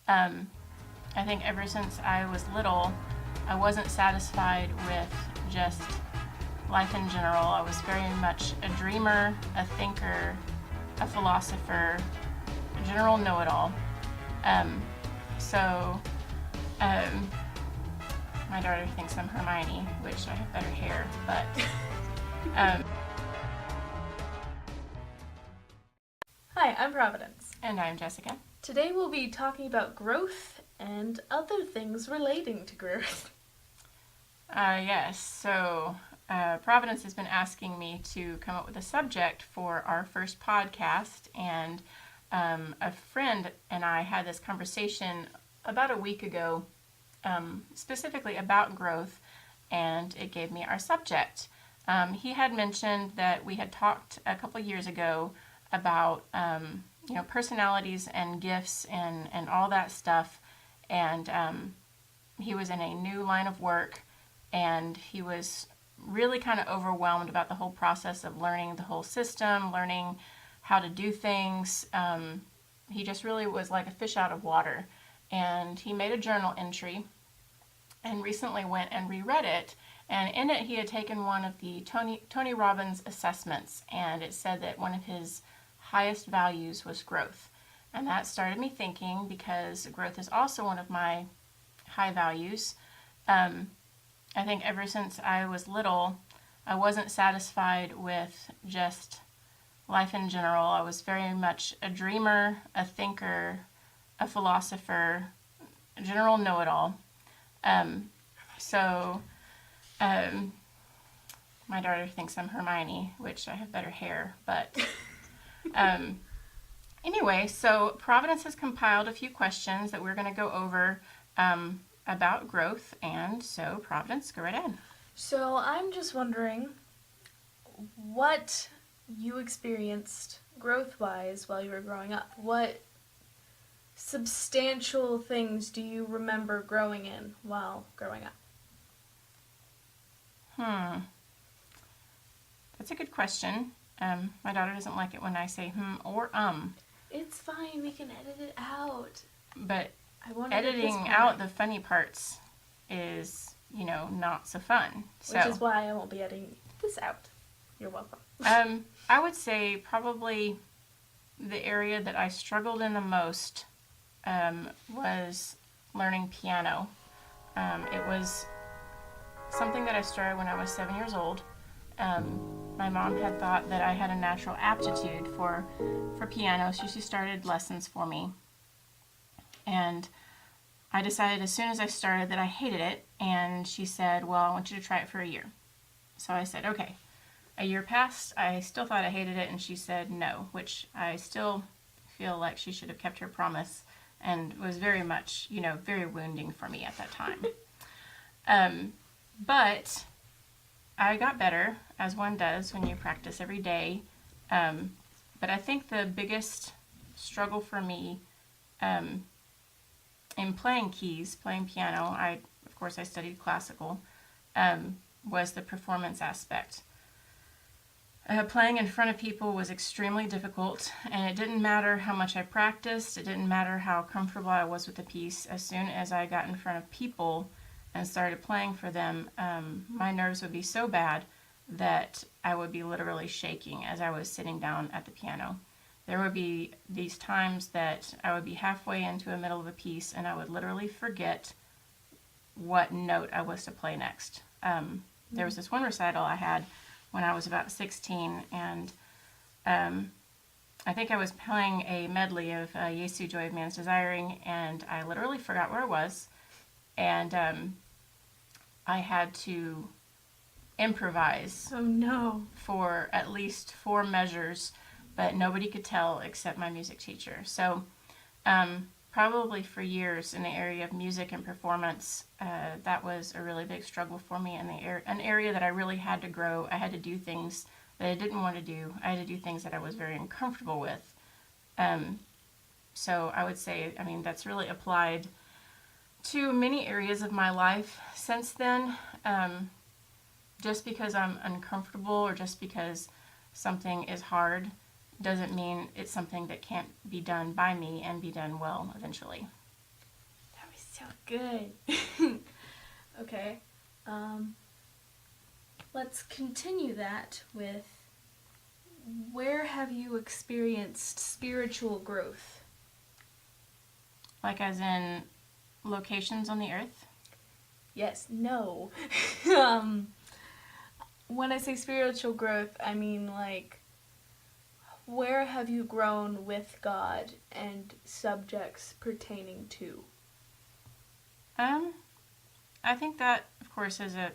I think ever since I was little, I wasn't satisfied with just life in general. I was very much a dreamer, a thinker, a philosopher, a general know-it-all. Um, so, um, my daughter thinks I'm Hermione, which I have better hair, but um, Hi, I'm Providence. and I'm Jessica. Today we'll be talking about growth and other things relating to growth. Yes, so Providence has been asking me to come up with a subject for our first podcast, and a friend and I had this conversation about a week ago, specifically about growth, and it gave me our subject. He had mentioned that we had talked a couple years ago about personalities and gifts and all that stuff, and he was in a new line of work, and he was really kind of overwhelmed about the whole process of learning the whole system, learning how to do things. He just really was like a fish out of water, and he made a journal entry and recently went and reread it, and in it he had taken one of the Tony Robbins assessments, and it said that one of his highest values was growth. And that started me thinking, because growth is also one of my high values. I think ever since I was little, I wasn't satisfied with just life in general. I was very much a dreamer, a thinker, a philosopher, a general know-it-all. So, my daughter thinks I'm Hermione, which I have better hair, but anyway, so Providence has compiled a few questions that we're going to go over about growth, and so Providence, go right ahead. So I'm just wondering what you experienced growth-wise while you were growing up. What substantial things do you remember growing in while growing up? That's a good question. My daughter doesn't like it when I say or It's fine, we can edit it out. But I won't editing out the funny parts is, not so fun. Which is why I won't be editing this out. You're welcome. I would say probably the area that I struggled in the most was learning piano. It was something that I started when I was 7 years old. My mom had thought that I had a natural aptitude for piano, so she started lessons for me. And I decided as soon as I started that I hated it, and she said, well, I want you to try it for a year. So I said, okay. A year passed, I still thought I hated it, and she said no, which I still feel like she should have kept her promise, and was very much, very wounding for me at that time. But I got better, as one does when you practice every day. But I think the biggest struggle for me in playing piano, of course I studied classical, was the performance aspect. Playing in front of people was extremely difficult, and it didn't matter how much I practiced, it didn't matter how comfortable I was with the piece. As soon as I got in front of people and started playing for them, my nerves would be so bad that I would be literally shaking as I was sitting down at the piano. There would be these times that I would be halfway into the middle of a piece and I would literally forget what note I was to play next. There was this one recital I had when I was about 16, and I think I was playing a medley of Jesu, Joy of Man's Desiring, and I literally forgot where I was, and I had to improvise. Oh no. For at least 4 measures, but nobody could tell except my music teacher. So probably for years in the area of music and performance, that was a really big struggle for me, and an area that I really had to grow. I had to do things that I didn't want to do. I had to do things that I was very uncomfortable with. So I would say, that's really applied to many areas of my life since then. Just because I'm uncomfortable or just because something is hard doesn't mean it's something that can't be done by me and be done well eventually. Sound good. Okay. Let's continue that with where have you experienced spiritual growth? Like as in locations on the earth? Yes, no. um, when I say spiritual growth, I mean like where have you grown with God and subjects pertaining to? I think that, of course, is a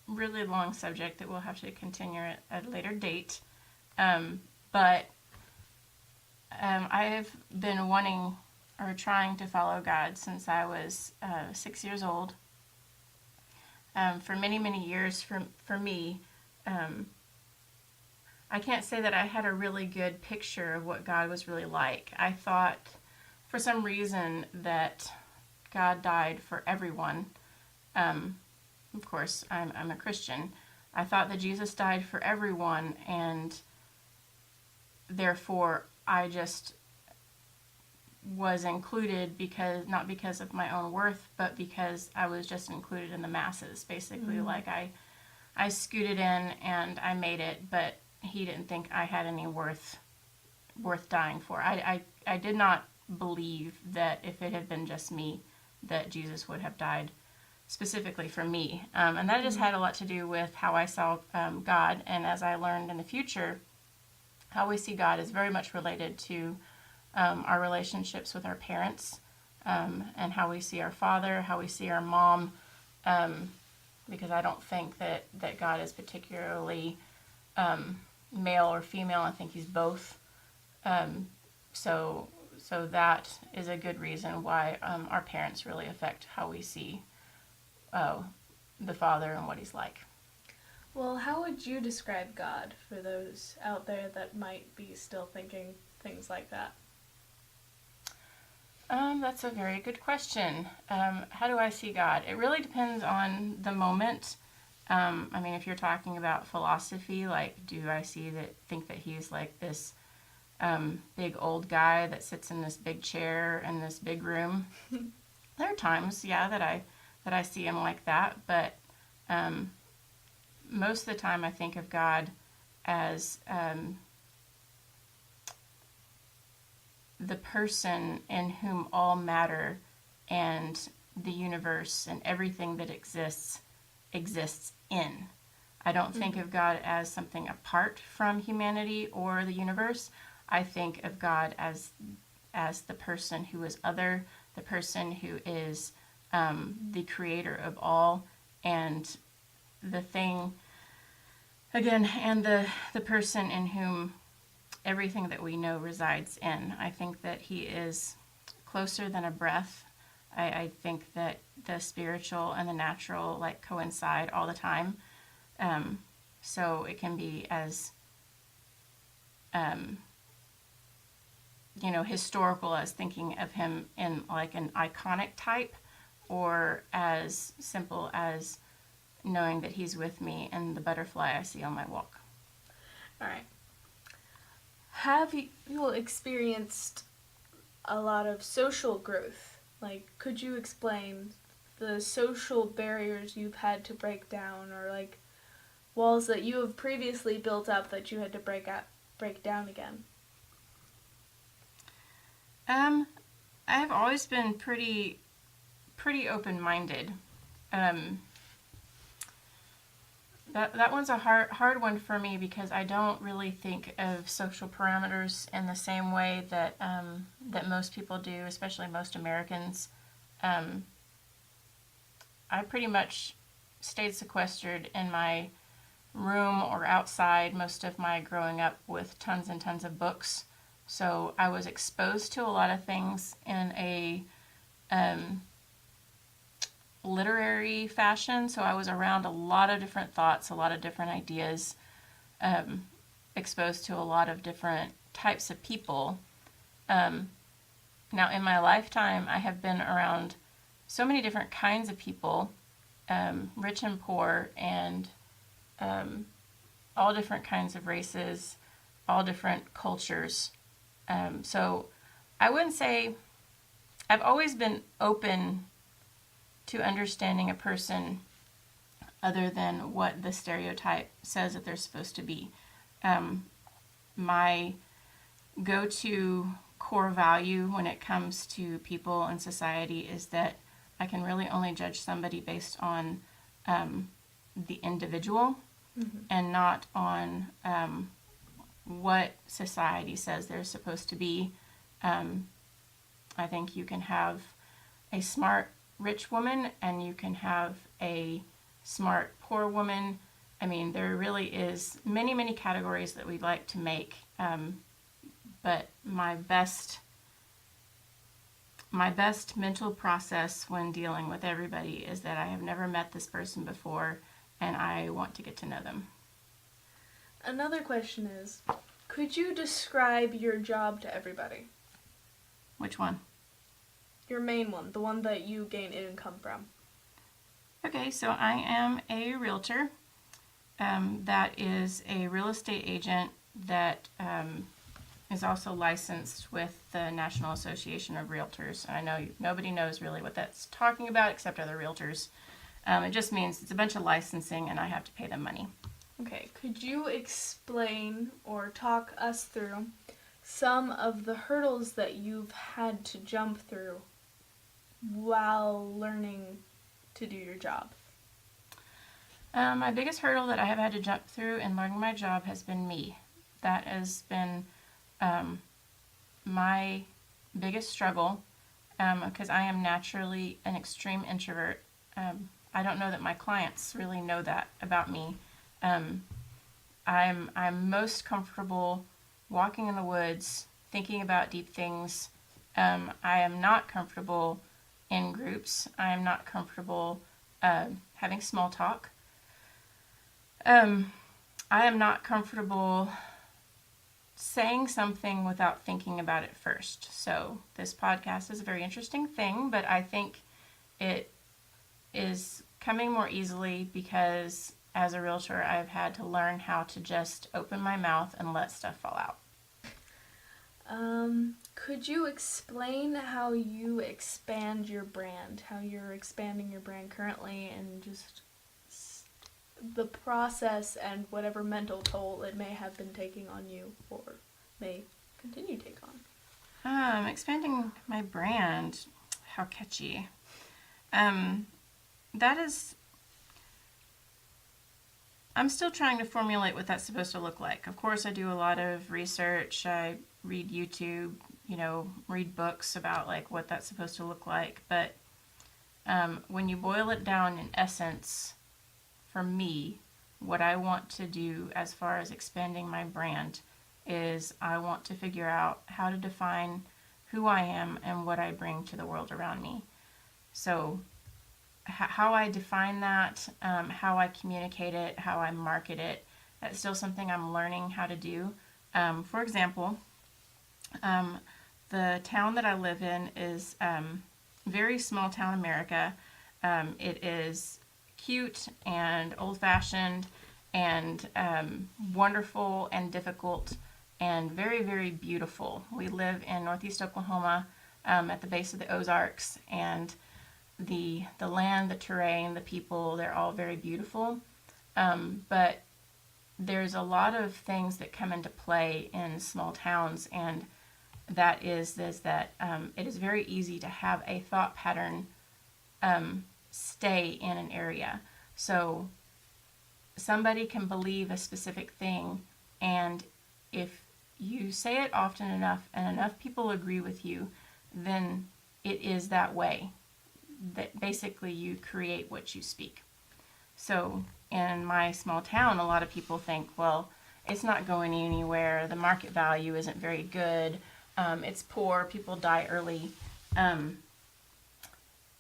really long subject that we'll have to continue at a later date. But I've been wanting or trying to follow God since I was 6 years old. For many, many years, for me, I can't say that I had a really good picture of what God was really like. I thought, for some reason, that God died for everyone. Of course, I'm a Christian. I thought that Jesus died for everyone, and therefore I just was included because not because of my own worth, but because I was just included in the masses. Basically, like I scooted in and I made it, but he didn't think I had any worth dying for. I did not believe that if it had been just me, that Jesus would have died specifically for me. And that just had a lot to do with how I saw God. And as I learned in the future, how we see God is very much related to our relationships with our parents, and how we see our father, how we see our mom, because I don't think that God is particularly male or female. I think he's both. So that is a good reason why our parents really affect how we see the Father and what he's like. Well, how would you describe God for those out there that might be still thinking things like that? That's a very good question. How do I see God? It really depends on the moment. I mean, if you're talking about philosophy, like, do I think that he's like this big old guy that sits in this big chair in this big room? There are times, yeah, that I see him like that, but most of the time I think of God as the person in whom all matter and the universe and everything that exists in. I don't think of God as something apart from humanity or the universe. I think of God as the person who is other, the person who is the creator of all, and the thing again, and the person in whom everything that we know resides in. I think that he is closer than a breath. I think that the spiritual and the natural like coincide all the time. So it can be as historical as thinking of him in like an iconic type, or as simple as knowing that he's with me and the butterfly I see on my walk. All right. Have you experienced a lot of social growth? Like, could you explain the social barriers you've had to break down, or like walls that you have previously built up that you had to break down again? I have always been pretty open-minded. That one's a hard one for me because I don't really think of social parameters in the same way that that most people do, especially most Americans. I pretty much stayed sequestered in my room or outside most of my growing up with tons and tons of books. So I was exposed to a lot of things in a literary fashion. So I was around a lot of different thoughts, a lot of different ideas, exposed to a lot of different types of people. Now, in my lifetime, I have been around so many different kinds of people, rich and poor, and all different kinds of races, all different cultures. So I wouldn't say I've always been open to understanding a person other than what the stereotype says that they're supposed to be. My go-to core value when it comes to people and society is that I can really only judge somebody based on the individual and not on what society says they're supposed to be. I think you can have a smart rich woman and you can have a smart poor woman. I mean, there really is many, many categories that we'd like to make. But my best mental process when dealing with everybody is that I have never met this person before and I want to get to know them. Another question is, could you describe your job to everybody? Which one? Your main one, the one that you gain income from. Okay, so I am a realtor. That is a real estate agent that is also licensed with the National Association of Realtors. And I know nobody knows really what that's talking about except other realtors. It just means it's a bunch of licensing and I have to pay them money. Okay, could you explain or talk us through some of the hurdles that you've had to jump through while learning to do your job? My biggest hurdle that I have had to jump through in learning my job has been me. That has been my biggest struggle because I am naturally an extreme introvert. I don't know that my clients really know that about me. I'm most comfortable walking in the woods, thinking about deep things. I am not comfortable in groups. I am not comfortable having small talk. I am not comfortable saying something without thinking about it first. So this podcast is a very interesting thing, but I think it is coming more easily because as a realtor, I've had to learn how to just open my mouth and let stuff fall out. Could you explain how you expand your brand, how you're expanding your brand currently, and just the process and whatever mental toll it may have been taking on you or may continue to take on? Expanding my brand, how catchy. That is, I'm still trying to formulate what that's supposed to look like. Of course, I do a lot of research. I read YouTube, read books about like what that's supposed to look like. But when you boil it down in essence, for me, what I want to do as far as expanding my brand is I want to figure out how to define who I am and what I bring to the world around me. So how I define that, how I communicate it, how I market it, that's still something I'm learning how to do. For example, the town that I live in is very small town America. It is cute and old-fashioned and wonderful and difficult and very, very beautiful. We live in northeast Oklahoma at the base of the Ozarks, and the land, the terrain, the people, they're all very beautiful. But there's a lot of things that come into play in small towns, and that is that it is very easy to have a thought pattern stay in an area. So somebody can believe a specific thing, and if you say it often enough and enough people agree with you, then it is that way. That basically you create what you speak. So in my small town, a lot of people think, well, it's not going anywhere. The market value isn't very good. It's poor. People die early.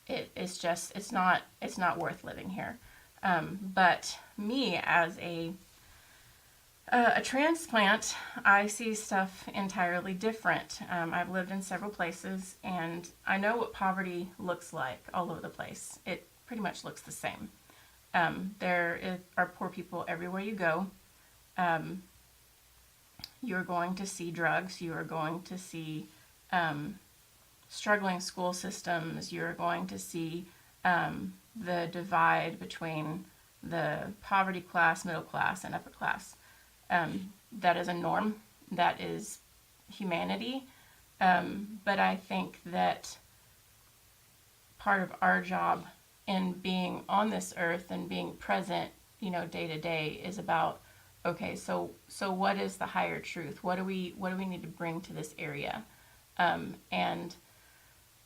It's not worth living here. But me as a transplant, I see stuff entirely different. I've lived in several places, and I know what poverty looks like all over the place. It pretty much looks the same. There are poor people everywhere you go. You're going to see drugs. You are going to see struggling school systems. You're going to see the divide between the poverty class, middle class, and upper class. That is a norm. That is humanity. But I think that part of our job in being on this earth and being present, day to day, is about, okay, so what is the higher truth? What do we need to bring to this area? And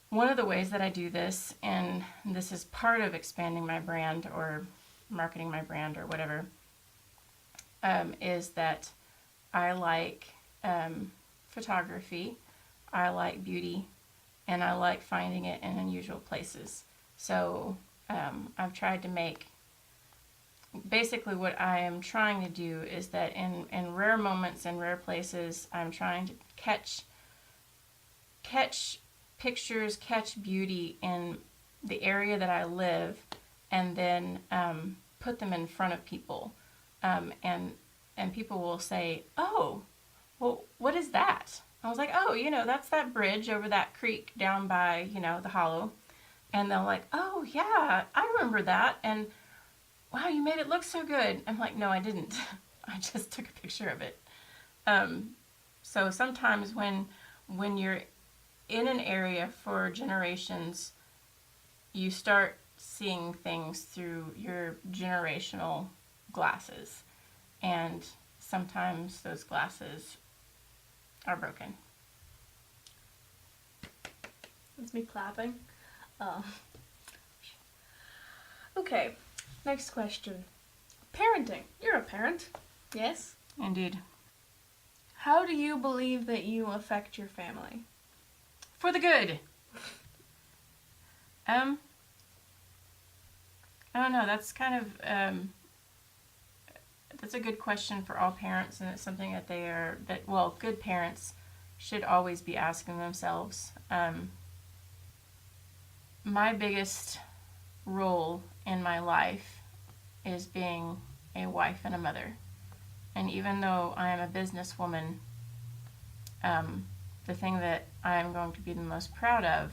one of the ways that I do this, and this is part of expanding my brand or marketing my brand or whatever, is that I like photography, I like beauty, and I like finding it in unusual places. So I've tried to make, basically what I am trying to do is that in rare moments and rare places, I'm trying to catch pictures, catch beauty in the area that I live, and then put them in front of people. And people will say, "Oh, well, what is that?" I was like, "Oh, that's that bridge over that creek down by, the hollow." And they're like, "Oh, yeah, I remember that. And wow, you made it look so good." I'm like, "No, I didn't. I just took a picture of it." So sometimes when you're in an area for generations, you start seeing things through your generational glasses. And sometimes those glasses are broken. That's me clapping. Okay, next question. Parenting. You're a parent, yes? Indeed. How do you believe that you affect your family? For the good. I don't know. That's kind of that's a good question for all parents, and it's something that good parents should always be asking themselves. My biggest role in my life is being a wife and a mother, and even though I am a businesswoman, the thing that I'm going to be the most proud of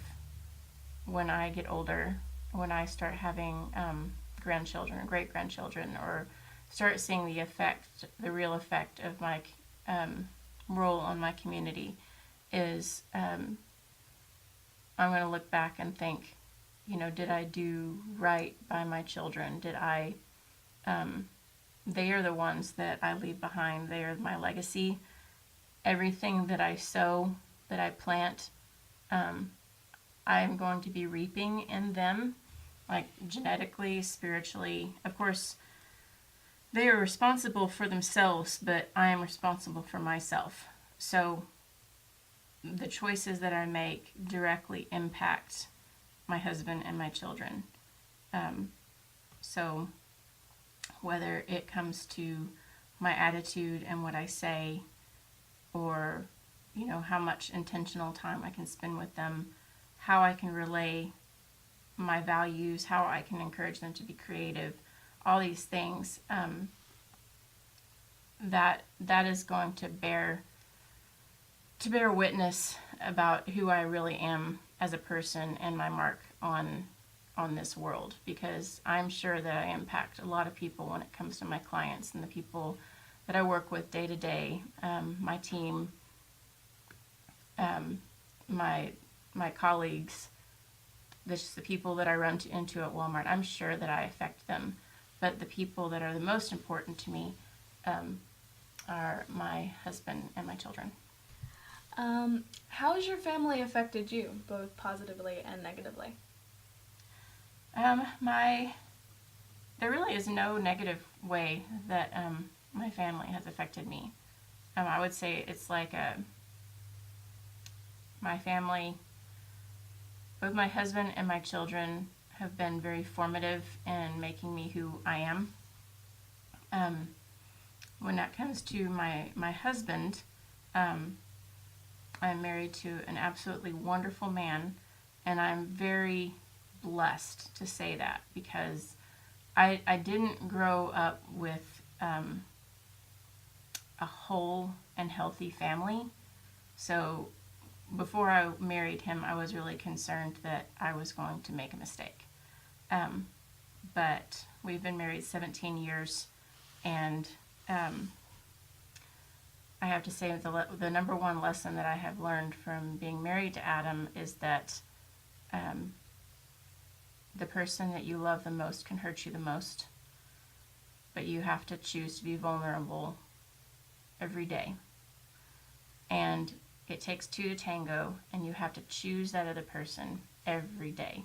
when I get older, when I start having grandchildren or great grandchildren, or start seeing the real effect of my role on my community, is I'm going to look back and think, did I do right by my children? Did I? They are the ones that I leave behind. They are my legacy. Everything that I sow, that I plant, I'm going to be reaping in them, like genetically, spiritually. Of course, they are responsible for themselves, but I am responsible for myself. So the choices that I make directly impact my husband and my children. So whether it comes to my attitude and what I say, or how much intentional time I can spend with them, how I can relay my values, how I can encourage them to be creative, all these things, that is going to bear witness about who I really am as a person and my mark on this world, because I'm sure that I impact a lot of people when it comes to my clients and the people that I work with day to day, my team, my colleagues, the people that I run into at Walmart. I'm sure that I affect them, but the people that are the most important to me are my husband and my children. How has your family affected you, both positively and negatively? There really is no negative way that my family has affected me. I would say it's like my family, both my husband and my children, have been very formative in making me who I am. When that comes to my husband, I'm married to an absolutely wonderful man, and I'm very blessed to say that, because I didn't grow up with a whole and healthy family. So before I married him, I was really concerned that I was going to make a mistake. But we've been married 17 years, and I have to say the number one lesson that I have learned from being married to Adam is that the person that you love the most can hurt you the most, but you have to choose to be vulnerable every day. And it takes two to tango, and you have to choose that other person every day.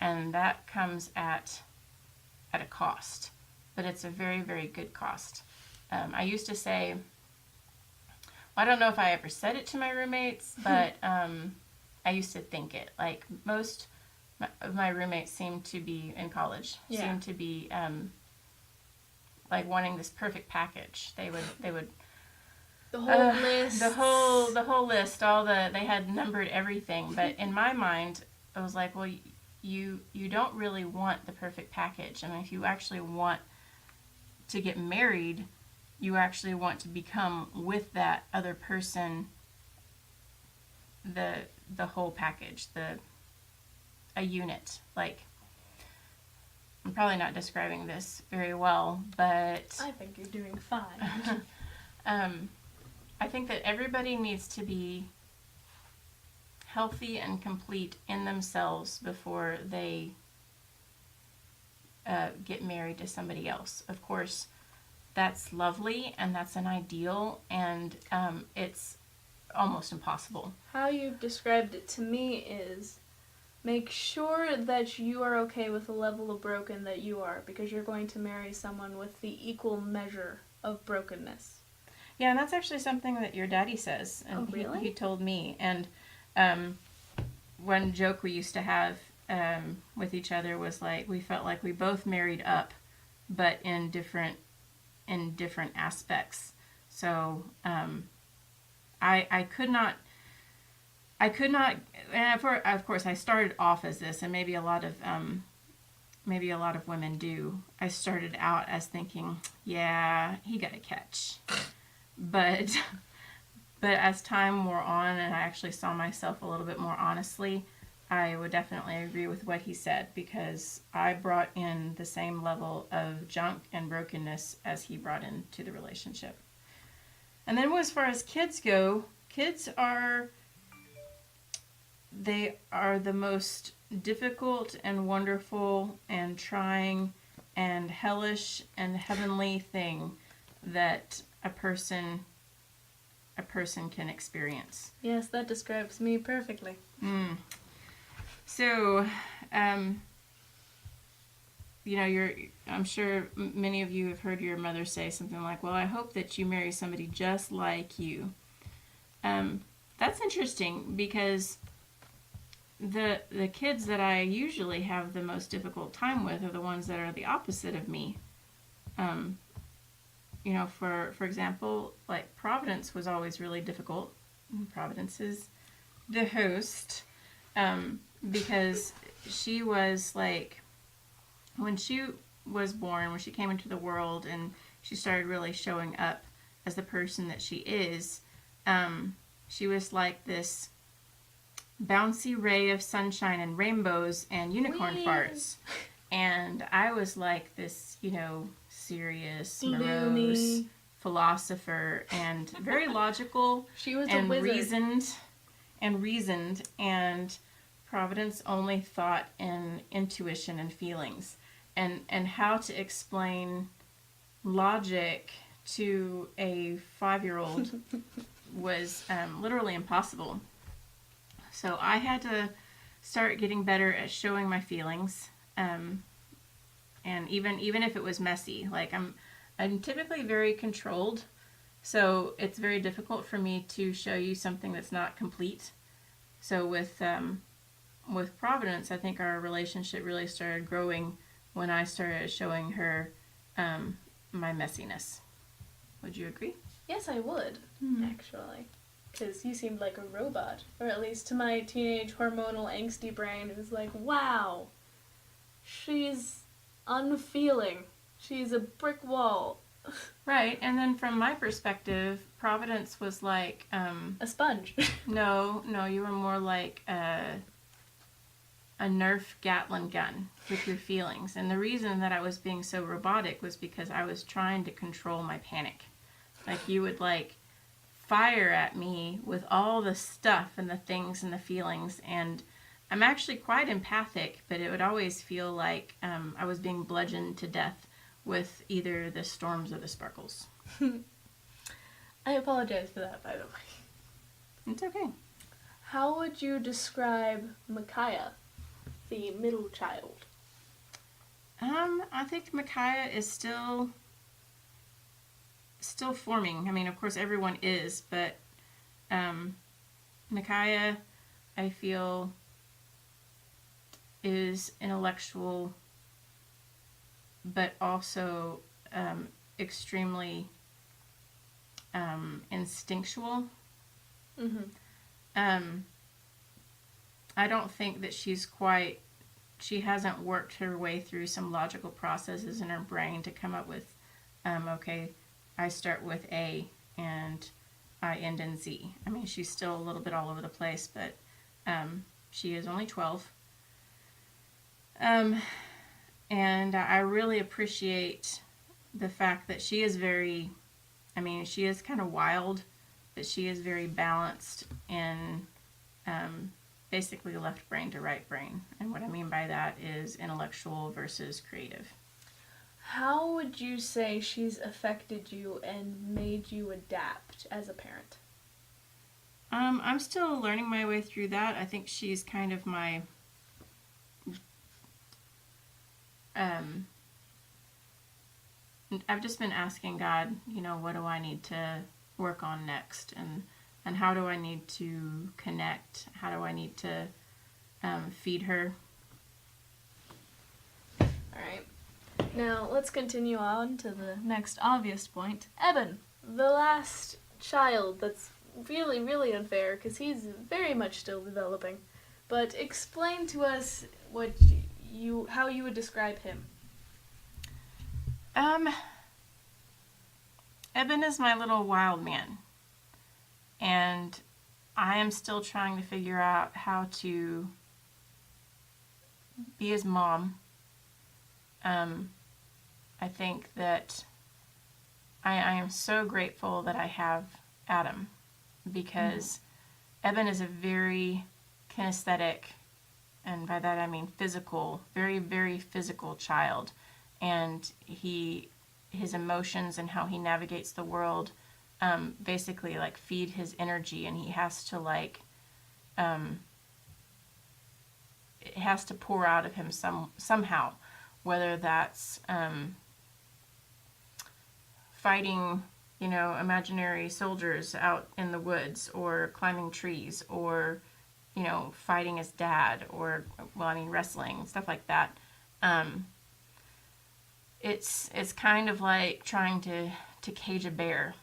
And that comes at a cost, but it's a very, very good cost. I used to say, I don't know if I ever said it to my roommates, but I used to think it. Like most of my roommates seemed to be in college, seemed to be like wanting this perfect package. They would the whole list, the whole list, they had numbered everything. But in my mind, I was like, well, you don't really want the perfect package. I mean, if you actually want to get married, you actually want to become with that other person the whole package, a unit. Like, I'm probably not describing this very well, but I think you're doing fine. I think that everybody needs to be healthy and complete in themselves before they get married to somebody else. Of course, that's lovely and that's an ideal, and it's almost impossible. How you've described it to me is make sure that you are okay with the level of broken that you are, because you're going to marry someone with the equal measure of brokenness. Yeah, and that's actually something that your daddy says. And really? He told me. And one joke we used to have with each other was like, we felt like we both married up, but in different aspects. So I could not, and of course I started off as this, and maybe a lot of women do. I started out as thinking, yeah, he got a catch. But as time wore on and I actually saw myself a little bit more honestly, I would definitely agree with what he said, because I brought in the same level of junk and brokenness as he brought into the relationship. And then as far as kids go, kids are the most difficult and wonderful and trying and hellish and heavenly thing that a person can experience. Yes, that describes me perfectly. So, I'm sure many of you have heard your mother say something like, well, I hope that you marry somebody just like you. That's interesting, because the kids that I usually have the most difficult time with are the ones that are the opposite of me. For example, like Providence was always really difficult. Providence is the host, because she was like, when she was born, when she came into the world and she started really showing up as the person that she is, she was like this bouncy ray of sunshine and rainbows and unicorn farts. And I was like this, serious, morose philosopher and very logical. She was and a wizard. reasoned, and Providence only thought in intuition and feelings, and how to explain logic to a 5-year-old was literally impossible. So I had to start getting better at showing my feelings, and even if it was messy. Like I'm typically very controlled, so it's very difficult for me to show you something that's not complete. So with Providence, I think our relationship really started growing when I started showing her my messiness. Would you agree? Yes, I would, actually. Because you seemed like a robot. Or at least to my teenage hormonal angsty brain, it was like, wow, she's unfeeling. She's a brick wall Right, and then from my perspective, Providence was like, A sponge. no, you were more like a Nerf Gatling gun with your feelings. And the reason that I was being so robotic was because I was trying to control my panic. Like, you would like fire at me with all the stuff and the things and the feelings, and I'm actually quite empathic, but it would always feel like I was being bludgeoned to death with either the storms or the sparkles. I apologize for that, by the way. It's okay. How would you describe Micaiah, the middle child? I think Micaiah is still forming. I mean, of course, everyone is, but Micaiah, I feel, is intellectual, but also extremely instinctual. Mm-hmm. I don't think that she hasn't worked her way through some logical processes in her brain to come up with, okay, I start with A and I end in Z. I mean, she's still a little bit all over the place, but she is only 12. And I really appreciate the fact that she is she is kind of wild, but she is very balanced in basically left brain to right brain. And what I mean by that is intellectual versus creative. How would you say she's affected you and made you adapt as a parent? I'm still learning my way through that. I think she's kind of my I've just been asking God, what do I need to work on next, and how do I need to connect? How do I need to feed her? All right. Now let's continue on to the next obvious point. Eben, the last child. That's really, really unfair because he's very much still developing. But explain to us how you would describe him. Eben is my little wild man, and I am still trying to figure out how to be his mom. I think that I am so grateful that I have Adam, because Eben is a very kinesthetic, and by that I mean physical, very, very physical child. And his emotions and how he navigates the world basically like feed his energy, and he has to it has to pour out of him somehow, whether that's fighting imaginary soldiers out in the woods, or climbing trees, or fighting his dad, or wrestling, stuff like that. It's kind of like trying to cage a bear,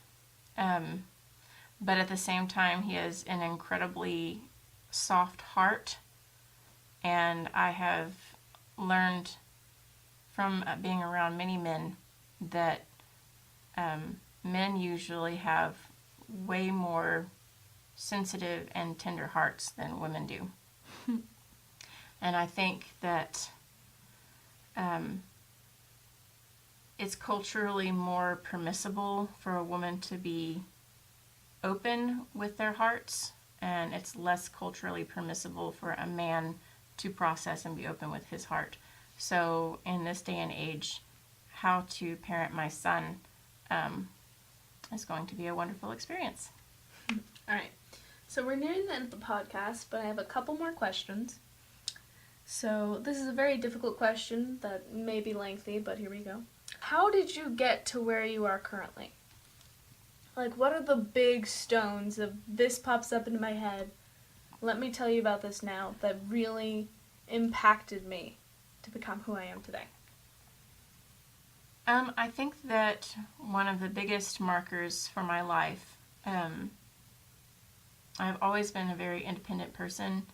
but at the same time he has an incredibly soft heart, and I have learned from being around many men that men usually have way more sensitive and tender hearts than women do. And I think that it's culturally more permissible for a woman to be open with their hearts, and it's less culturally permissible for a man to process and be open with his heart. So in this day and age, how to parent my son is going to be a wonderful experience. All right. So we're nearing the end of the podcast, but I have a couple more questions. So this is a very difficult question that may be lengthy, but here we go. How did you get to where you are currently? Like, what are the big stones of this pops up into my head? Let me tell you about this now that really impacted me to become who I am today. I think that one of the biggest markers for my life, I've always been a very independent person.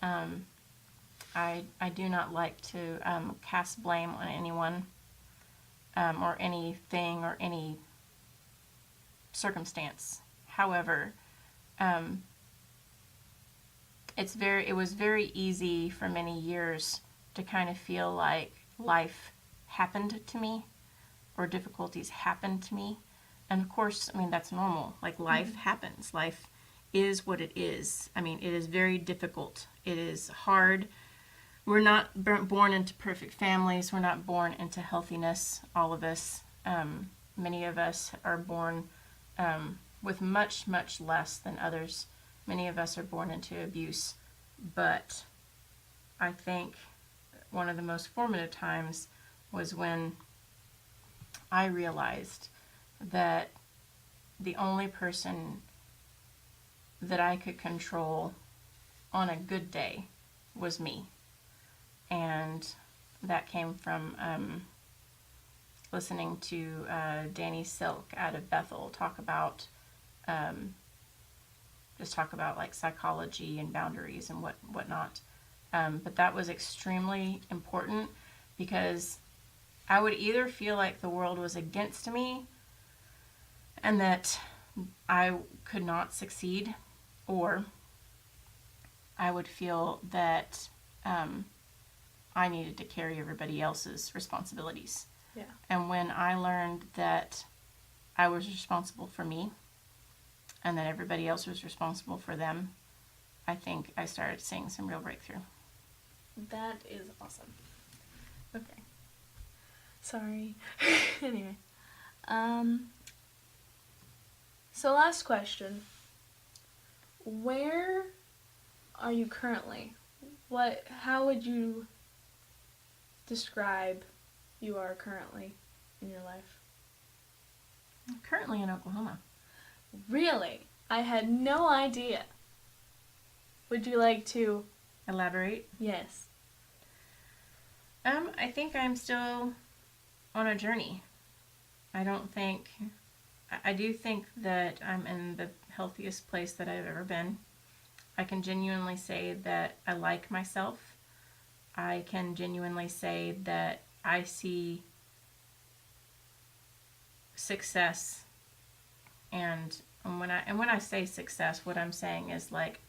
I do not like to cast blame on anyone. or anything or any circumstance. However, um, it was very easy for many years to kind of feel like life happened to me or difficulties happened to me. And of course, I mean, that's normal. Like, life happens. Life is what it is. I mean, it is very difficult. It is hard. We're not born into perfect families. We're not born into healthiness, all of us. Many of us are born with much, much less than others. Many of us are born into abuse. But I think one of the most formative times was when I realized that the only person that I could control on a good day was me. And that came from listening to Danny Silk out of Bethel talk about like psychology and boundaries and whatnot. But that was extremely important because I would either feel like the world was against me and that I could not succeed, or I would feel that I needed to carry everybody else's responsibilities. Yeah. And when I learned that I was responsible for me and that everybody else was responsible for them, I think I started seeing some real breakthrough. That is awesome. Okay. Sorry. Anyway. So last question. Where are you currently? How would you describe you are currently in your life? I'm currently in Oklahoma. Really? I had no idea. Would you like to Elaborate? Yes. I think I'm still on a journey. I do think that I'm in the healthiest place that I've ever been. I can genuinely say that I like myself. I can genuinely say that I see success, and when I say success, what I'm saying is, like,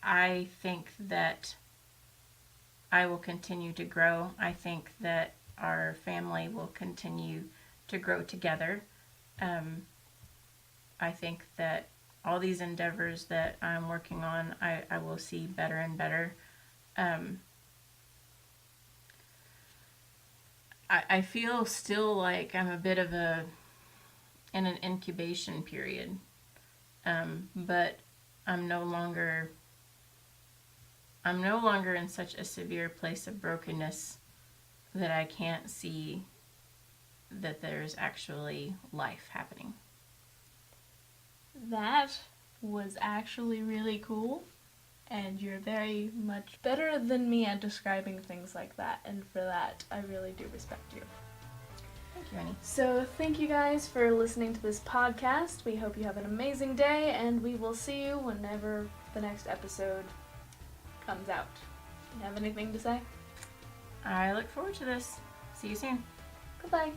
I think that I will continue to grow. I think that our family will continue to grow together. I think that all these endeavors that I'm working on, I will see better and better. I feel still like I'm a bit of in an incubation period, but I'm no longer in such a severe place of brokenness that I can't see that there's actually life happening. That was actually really cool, and you're very much better than me at describing things like that, and for that, I really do respect you. Thank you, Annie. So thank you guys for listening to this podcast. We hope you have an amazing day, and we will see you whenever the next episode comes out. You have anything to say? I look forward to this. See you soon. Goodbye.